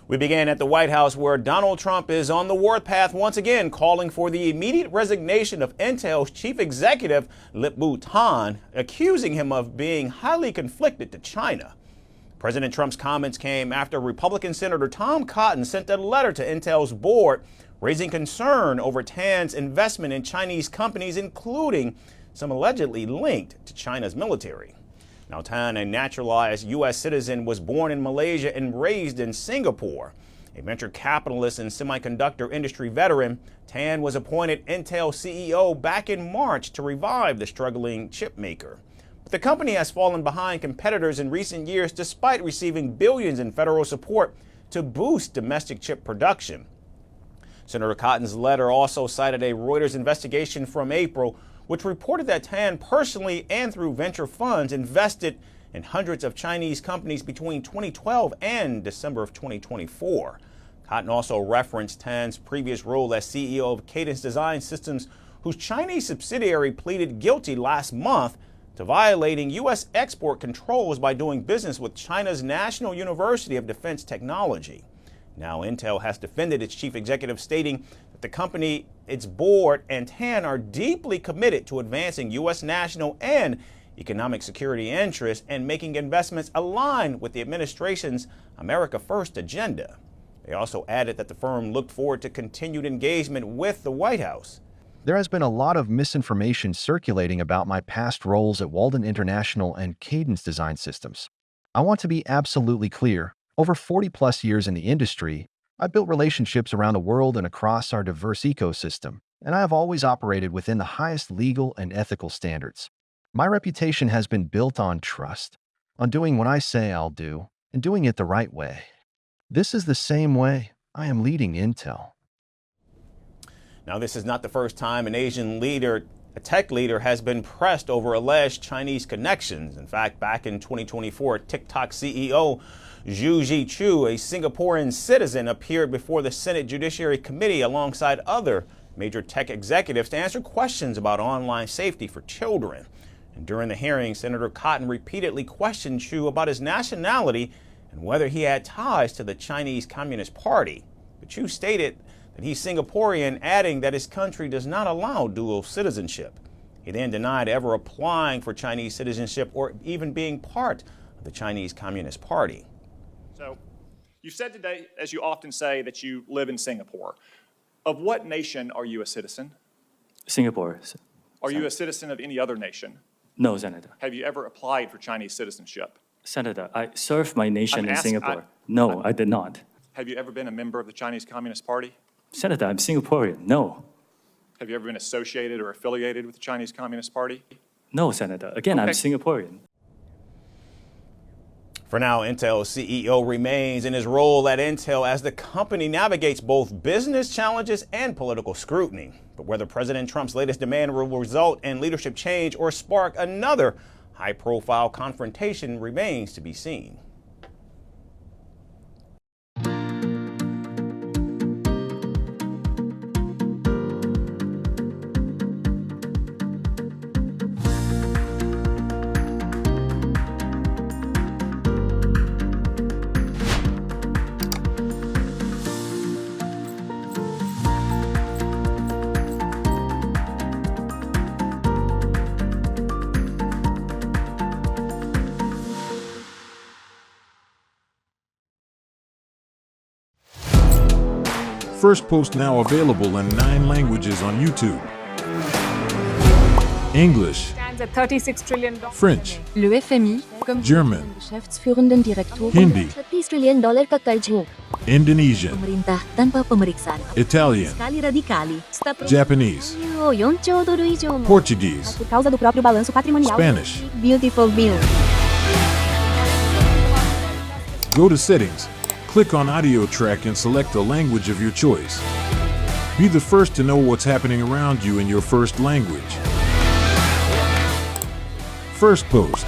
We began at the White House, where Donald Trump is on the warpath once again, calling for the immediate resignation of Intel's chief executive, Lip-Bu Tan, accusing him of being highly conflicted to China. President Trump's comments came after Republican Senator Tom Cotton sent a letter to Intel's board raising concern over Tan's investment in Chinese companies, including some allegedly linked to China's military. Now, Tan, a naturalized U.S. citizen, was born in Malaysia and raised in Singapore. A venture capitalist and semiconductor industry veteran, Tan was appointed Intel CEO back in March to revive the struggling chip maker. But the company has fallen behind competitors in recent years despite receiving billions in federal support to boost domestic chip production. Senator Cotton's letter also cited a Reuters investigation from April, which reported that Tan personally and through venture funds invested in hundreds of Chinese companies between 2012 and December of 2024. Cotton also referenced Tan's previous role as CEO of Cadence Design Systems, whose Chinese subsidiary pleaded guilty last month to violating U.S. export controls by doing business with China's National University of Defense Technology. Now, Intel has defended its chief executive, stating that the company, its board, and Tan are deeply committed to advancing U.S. national and economic security interests and making investments aligned with the administration's America First agenda. They also added that the firm looked forward to continued engagement with the White House. There has been a lot of misinformation circulating about my past roles at Walden International and Cadence Design Systems. I want to be absolutely clear. Over 40-plus years in the industry, I built relationships around the world and across our diverse ecosystem, and I have always operated within the highest legal and ethical standards. My reputation has been built on trust, on doing what I say I'll do, and doing it the right way. This is the same way I am leading Intel. Now, this is not the first time an Asian leader, a tech leader, has been pressed over alleged Chinese connections. In fact, back in 2024, TikTok CEO Zhu Zhichu, a Singaporean citizen, appeared before the Senate Judiciary Committee alongside other major tech executives to answer questions about online safety for children. And during the hearing, Senator Cotton repeatedly questioned Zhu about his nationality and whether he had ties to the Chinese Communist Party. But Zhu stated that he's Singaporean, adding that his country does not allow dual citizenship. He then denied ever applying for Chinese citizenship or even being part of the Chinese Communist Party. So, you said today, as you often say, that you live in Singapore. Of what nation are you a citizen? Singapore. Are you a citizen of any other nation? No, Senator. Have you ever applied for Chinese citizenship? Senator, I served my nation in Singapore. I did not. Have you ever been a member of the Chinese Communist Party? Senator, I'm Singaporean. No. Have you ever been associated or affiliated with the Chinese Communist Party? No, Senator. Again, okay. I'm Singaporean. For now, Intel's CEO remains in his role at Intel as the company navigates both business challenges and political scrutiny. But whether President Trump's latest demand will result in leadership change or spark another high-profile confrontation remains to be seen. Firstpost now available in 9 languages on YouTube. English, French, Le FMI, comme German, Geschäftsführenden Direktor Hindi, $30 trillion kakaljo. Indonesian, Pemerintah tanpa pemeriksaan. Italian, Sekali radikali. Japanese, 4 兆ドル以上も Portuguese, por causa do próprio balanço patrimonial. Spanish. Beautiful bill. Go to Settings, click on Audio Track and select the language of your choice. Be the first to know what's happening around you in your first language. Firstpost.